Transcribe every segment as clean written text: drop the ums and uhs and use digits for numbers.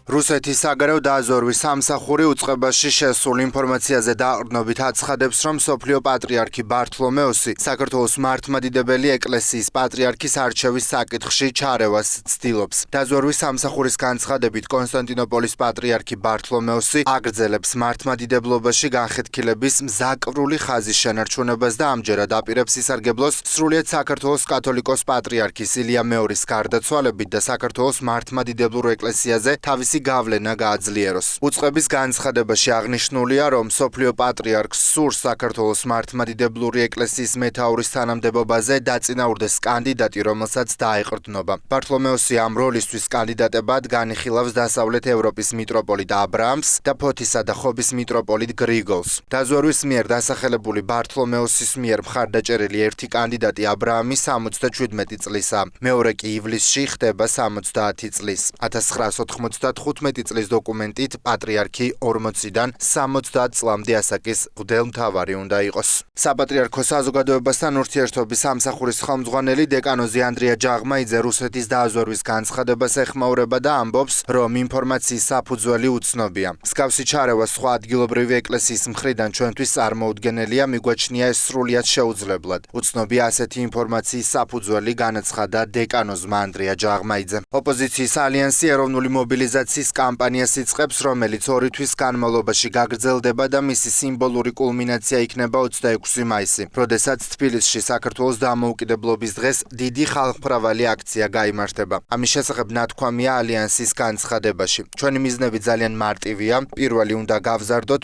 რუსეთის საგარეო დაზვერვის სამსახური უწყებაში შესულ ინფორმაციაზე დაყრდნობით აცხადებს, რომ მსოფლიო პატრიარქი ბართლომეოსი საქართველოს მართლმადიდებელი ეკლესიის პატრიარქის არჩევის საკითხში ჩარევას ცდილობს. დაზვერვის სამსახურის განცხადებით, კონსტანტინოპოლის პატრიარქი ბართლომეოსი აგრძელებს მართლმადიდებლობაში განხეთქილების მზაკვრული ხაზის შენარჩუნებას და ამჯერად აპირებს ისარგებლოს სრულიად საქართველოს კათოლიკოს პატრიარქის ილია მეორის გარდაცვალებით და საქართველოს მართლმადიდებლურ ეკლესიაზე თავისი გავლენა გააძლიეროს. უწყების განცხადებაში აღნიშნულია, რომ მსოფლიო პატრიარქს სურს საქართველოს მართლმადიდებლური ეკლესიის მეთაურის თანამდებობაზე დაწინაურდეს კანდიდატი, რომელსაც დაეყრდნობა. ბართლომეოსი ამ როლისთვის კანდიდატებად განიხილავს დასავლეთ ევროპის მიტროპოლიტ აბრაამს და ფოთისა და ხობის მიტროპოლიტ გრიგოლს. დაზვერვის მიერ დასახელებული ბართლომეოსის მიერ მხარდაჭერილი ერთი კანდიდატი აბრაამი 77 წლისაა, მეორე კი ივლისში ხდება 70 წლის. 1995 წლის დოკუმენტით პატრიარქი 40-დან 70 წლამდე ასაკის მღვდელმთავარი უნდა იყოს. საპატრიარქო საზოგადოებასთან ურთიერთობის სამსახურის ხელმძღვანელი დეკანოზი ანდრია ჯაღმაიძე რუსეთის დაზვერვის განცხადებას ეხმაურება და ამბობს, რომ ინფორმაციის საფუძველი უცნობია. მსგავსი ჩარევა სხვა ადგილობრივი ეკლესიის მხრიდან ჩვენთვის წარმოუდგენელია, მიგვაჩნია ეს სრულიად შეუძლებლად. უცნობია ასეთი ინფორმაციის საფუძველი, განაცხადა დეკანოზმა ანდრია ჯაღმაიძემ. ოპოზიციის ალიანსი ეროვნული მობილიზაციის კამპანიას იწყებს, რომელიც 2 თვის განმავლობაში გაგრძელდება და მისი სიმბოლური კულმინაცია იქნება 26 მაისი, როდესაც თბილისში საქართველოს დამოუკიდებლობის დღეს დიდი ხალხმრავალი აქცია გაიმართება. ამის შესახებ ნათქვამია ალიანსის განცხადებაში. ჩვენი მიზნები ძალიან მარტივია. პირველი უნდა გავზარდოთ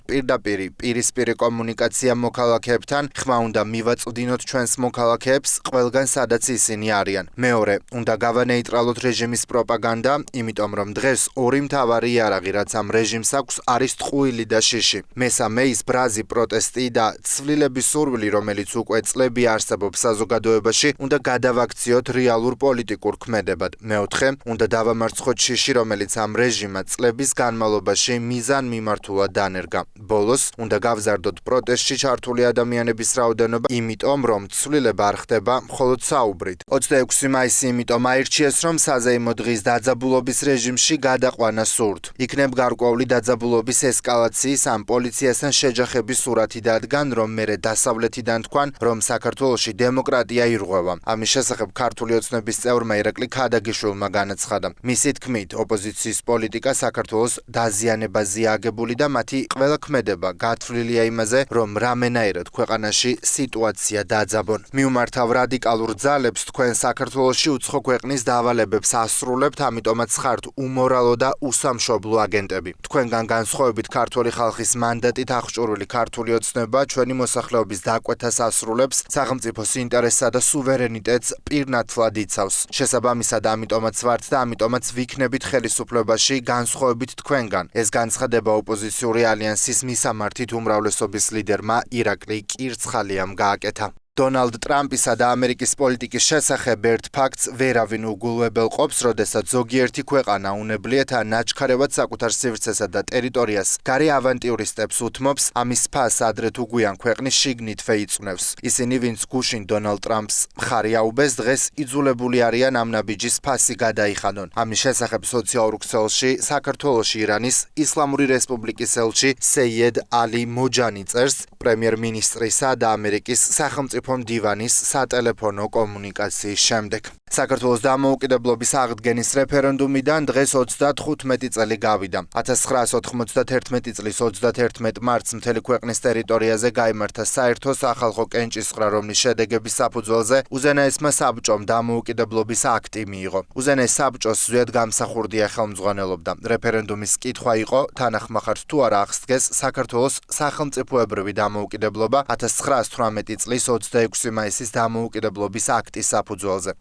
პირისპირი კომუნიკაცია მოქალაქეებთან, ხმა უნდა მივაწვდინოთ ჩვენს მოქალაქეებს ყველგან სადაც ისინი არიან. მეორე, უნდა გავანეიტრალოთ რეჟიმის პროპაგანდა, იმიტომ რომ დღეს ორი მთავარი იარაღი, რაც ამ რეჟიმს აქვს, არის ტყუილი და შიში. მესამე, ის ბრაზი პროტესტი და ცვლილების სურვილი, რომელიც უკვე წლები არსებობს საზოგადოებაში, უნდა გადავაქციოთ რეალურ პოლიტიკურ ქმედებად. მეოთხე, უნდა დავამარცხოთ შიში, რომელიც ამ რეჟიმმა წლების განმავლობაში მიზანმიმართულად დანერგა. ბოლოს, უნდა გავზარდოთ პროტესტში ჩართული ადამიანების რაოდენობა, იმიტომ რომ ცვლილება არ ხდება მხოლოდ საუბრით. 26 მაისი იმიტომ აირჩიეს, რომ საზეიმო დღის დაძაბულობის რეჟიმში გადაყვანა სურთ. იქნებ გარკვეული დაძაბულობის ესკალაციის ან პოლიციასთან შეჯახების სურათი დადგან, რომ მერე დასავლეთიდან თქვან, რომ საქართველოში დემოკრატია ირღვევა. ამის შესახებ ქართული ოცნების წევრმა ირაკლი ქადაგიშვილმა განაცხადა. მისი თქმით, ოპოზიციის პოლიტიკა საქართველოს დაზიანებაზეა აგებული და მათი ყველა ქმედება გათვლილია იმაზე, რომ რამენაირად ქვეყანაში სიტუაცია დაძაბონ. მიუმართავ რადიკალურ ძალებს თქვენ საქართველოში უცხო ქვეყნის დავალებებს ასრულებთ, ამიტომაც ხართ უმორალო და უსამშობლო აგენტები. თქვენგან განსხვავებით ქართული ხალხის მანდატით აღჭურვილი ქართული ოცნება ჩვენი მოსახლეობის დაკვეთას ასრულებს, სახელმწიფოს ინტერესსა და სუვერენიტეტს პირნათლად იცავს. შესაბამისად, ამიტომაც ვართ და ამიტომაც ვიქნებით ხელისუფლებაში განსხვავებით თქვენგან. ეს განცხადება ოპოზიციური ალიანსის მისამართით უმრავლესობის ლიდერმა ირაკლი კირცხალიამ გააკეთა. დონალდ ტრამპისა და ამერიკის პოლიტიკის შესახებ ერთ ფაქტს ვერავინ უგულებელყოფს, როდესაც ზოგიერთი ქვეყანა უნებლიეთ ან ნაჩქარევად საკუთარ სივრცესა და ტერიტორიას გარე ავანტიურისტებს უთმობს, ამის ფასს ადრე თუ გვიან ქვეყნის შიგნით ვეიწვნევს. ისინი, ვინც გუშინ დონალდ ტრამპს მხარი აუბეს, დღეს იძულებული არიან ამ ნაბიჯის ფასი გადაიხადონ. ამის შესახებ სოციალურ ქსელში საქართველოში ირანის ისლამური რესპუბლიკის ელჩი სეიედ ალი მოჯანი წერს პრემიერ-მინისტრისა და ამერიკის სახელმწიფო მდივანის სატელეფონო კომუნიკაციის შემდეგ. საქართველოს დამოუკიდებლობის აღდგენის რეფერენდუმიდან დღეს 35 წელი გავიდა. 1991 წლის 31 მარტს მთელი ქვეყნის ტერიტორიაზე გაიმართა საერთო სახალხო კენჭისყრა, რომლის შედეგების საფუძველზე უზენაესმა საბჭომ დამოუკიდებლობის აქტი მიიღო. უზენაეს საბჭოს ზედგამსახურდია ხელმძღვანელობდა. რეფერენდუმის კითხვა იყო, თანახმახართ თუ არა აღსდგეს საქართველოს სახელმწიფოებრივი დამოუკიდებლობა 1918 წლის 26 მაისის დამოუკიდებლობის აქტის საფუძველზე.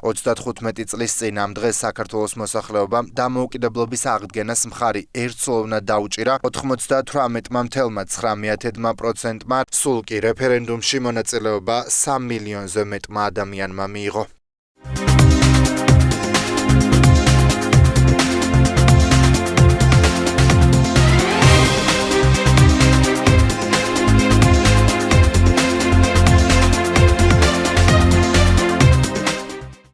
35 წლის წინ ამ დღეს საქართველოს მოსახლეობამ დამოუკიდებლობის აღდგენას მხარი ერთსულოვნად დაუჭირა 98,9%-მა, სულ კი რეფერენდუმში მონაწილეობა 3 მილიონზე მეტმა ადამიანმა მიიღო.